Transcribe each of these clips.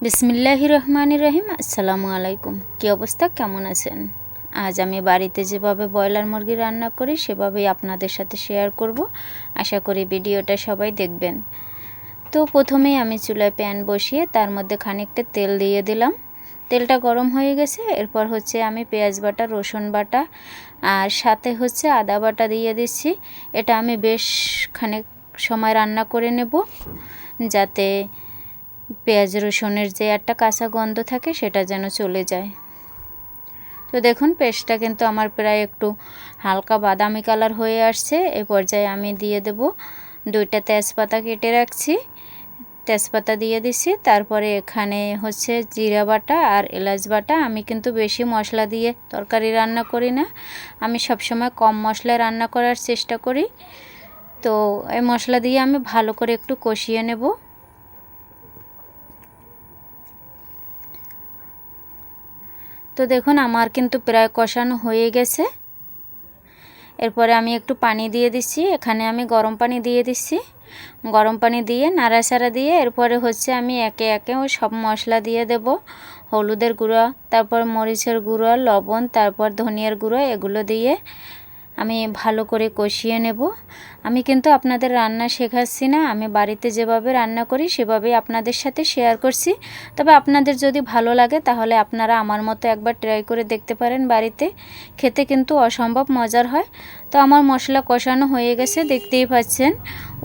বিসমিল্লাহির রহমানির রহিম। আসসালামু আলাইকুম। কী অবস্থা, কেমন আছেন? আজ আমি বাড়িতে যেভাবে ব্রয়লার মুরগি রান্না করি সেভাবেই আপনাদের সাথে শেয়ার করব। আশা করি ভিডিওটা সবাই দেখবেন। তো প্রথমেই আমি চুলায় প্যান বসিয়ে তার মধ্যে খানিকটা তেল দিয়ে দিলাম। তেলটা গরম হয়ে গেছে। এরপর আমি পেঁয়াজ বাটা, রসুন বাটা আর সাথে আদা বাটা দিয়ে দিচ্ছি। এটা আমি বেশ খানিক সময় রান্না করে নেব, যাতে পেঁয়াজ রসুনের যে একটা কাঁচা গন্ধ থাকে সেটা যেন চলে যায়। তো দেখুন, পেস্টটা কিন্তু আমার প্রায় একটু হালকা বাদামি কালার হয়ে আসছে। এই পর্যায়ে আমি দিয়ে দেব 2টা তেজপাতা কেটে রাখছি, তেজপাতা দিয়ে দিচ্ছি। তারপরে এখানে জিরা বাটা আর এলাচ বাটা। আমি কিন্তু বেশি মশলা দিয়ে তরকারি রান্না করি না, আমি সবসময় কম মশলায় রান্না করার চেষ্টা করি। তো এই মশলা দিয়ে আমি ভালো করে একটু কষিয়ে নেব। তো দেখুন, আমার কিন্তু প্রায় কষানো হয়ে গেছে। এরপরে আমি একটু পানি দিয়ে দিচ্ছি। এখানে আমি গরম পানি দিয়ে দিচ্ছি। গরম পানি দিয়ে নাড়াচাড়া দিয়ে এরপরে আমি একে একে সব মশলা দিয়ে দেব। হলুদের গুঁড়া, তারপর মরিচের গুঁড়া, লবণ, তারপর ধনিয়ার গুঁড়ো, এগুলো দিয়ে আমি ভালো করে কষিয়ে নেব। আমি কিন্তু আপনাদের রান্না শেখাচ্ছি না, আমি বাড়িতে যেভাবে রান্না করি সেভাবেই আপনাদের সাথে শেয়ার করছি। তবে আপনাদের যদি ভালো লাগে তাহলে আপনারা আমার মতো একবার ট্রাই করে দেখতে পারেন বাড়িতে, খেতে কিন্তু অসম্ভব মজার হয়। তো আমার মশলা কষানো হয়ে গেছে, দেখতেই পাচ্ছেন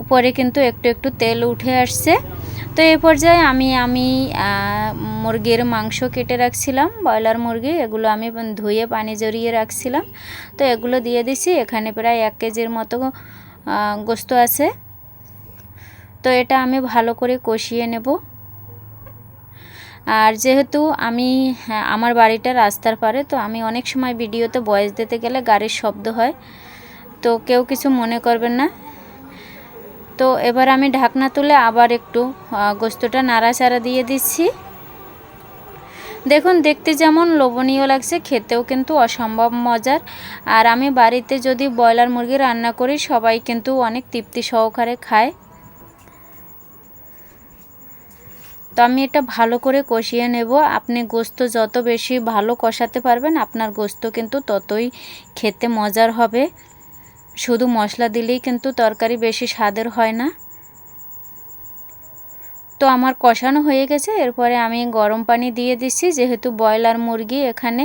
উপরে কিন্তু একটু একটু তেল উঠে আসছে। তো এই পর্যায়ে আমি মুরগির মাংস কেটে রাখছিলাম, ব্রয়লার মুরগি, এগুলো আমি ধুয়ে পানি জড়িয়ে রাখছিলাম। তো এগুলো দিয়ে দিছি। এখানে প্রায় 1 কেজির মতো গোস্ত আছে। তো এটা আমি ভালো করে কষিয়ে নেব। আর যেহেতু আমার বাড়িটা রাস্তার পারে, তো আমি অনেক সময় ভিডিওতে ভয়েস দিতে গেলে গাড়ির শব্দ হয়, তো কেউ কিছু মনে করবেন না। তো এবার আমি ঢাকনা তুলে আবার একটু গোস্তটা নাড়াচাড়া দিয়ে দিচ্ছি। দেখুন, দেখতে যেমন লোভনীয় লাগছে, খেতেও কিন্তু অসম্ভব মজার। আর আমি বাড়িতে যদি ব্রয়লার মুরগি রান্না করি সবাই কিন্তু অনেক তৃপ্তি সহকারে খায়। তো আমি এটা ভালো করে কষিয়ে নেব। আপনি গোস্ত যত বেশি ভালো কষাতে পারবেন আপনার গোস্ত কিন্তু ততই খেতে মজার হবে। শুধু মশলা দিলেই কিন্তু তরকারি বেশি স্বাদের হয় না। তো আমার কষানো হয়ে গেছে। এরপরে আমি গরম পানি দিয়ে দিচ্ছি। যেহেতু ব্রয়লার মুরগি, এখানে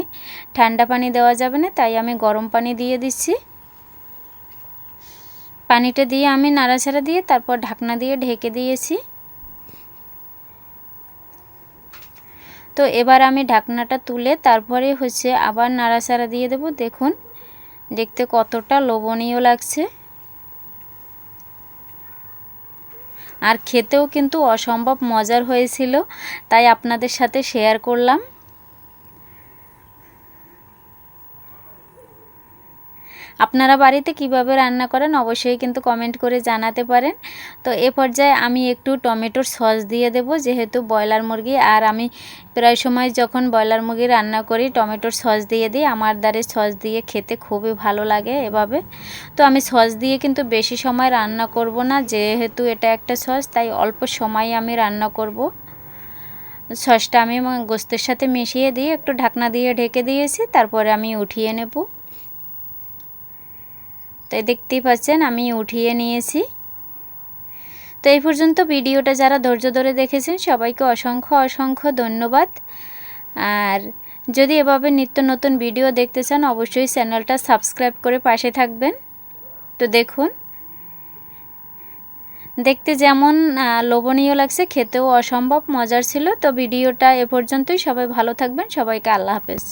ঠান্ডা পানি দেওয়া যাবে না, তাই আমি গরম পানি দিয়ে দিচ্ছি। পানিটা দিয়ে আমি নাড়াচাড়া দিয়ে তারপর ঢাকনা দিয়ে ঢেকে দিয়েছি। তো এবার আমি ঢাকনাটা তুলে তারপরে আবার নাড়াচাড়া দিয়ে দেব। দেখুন, দেখতে কতটা লোভনীয় লাগছে, আর খেতেও কিন্তু অসম্ভব মজার হয়েছিল, তাই আপনাদের সাথে শেয়ার করলাম। আপনারা বাড়িতে কিভাবে রান্না করেন অবশ্যই কিন্তু কমেন্ট করে জানাতে পারেন। তো এ পর্যায়ে আমি একটু টমেটোর সস দিয়ে দেব, যেহেতু ব্রয়লার মুরগি। আর আমি প্রায় সময় যখন ব্রয়লার মুরগি রান্না করি টমেটোর সস দিয়ে দিই। আমার দ্বারে সস দিয়ে খেতে খুবই ভালো লাগে এভাবে। তো আমি সস দিয়ে কিন্তু বেশি সময় রান্না করব না, যেহেতু এটা একটা সস, তাই অল্প সময় আমি রান্না করব। সসটা আমি গোস্তের সাথে মিশিয়ে দিয়ে একটু ঢাকনা দিয়ে ঢেকে দিয়েছি, তারপরে আমি উঠিয়ে নেব। তো দেখতেই পাচ্ছেন আমি উঠিয়ে নিয়েছি। তো এই পর্যন্ত ভিডিওটা যারা ধৈর্য ধরে দেখেছেন সবাইকে অসংখ্য অসংখ্য ধন্যবাদ। আর যদি এভাবে নিত্য নতুন ভিডিও দেখতে চান অবশ্যই চ্যানেলটা সাবস্ক্রাইব করে পাশে থাকবেন। তো দেখুন, দেখতে যেমন লোভনীয় লাগছে, খেতেও অসম্ভব মজার ছিল। তো ভিডিওটা এ পর্যন্তই। সবাই ভালো থাকবেন। সবাইকে আল্লাহ হাফেজ।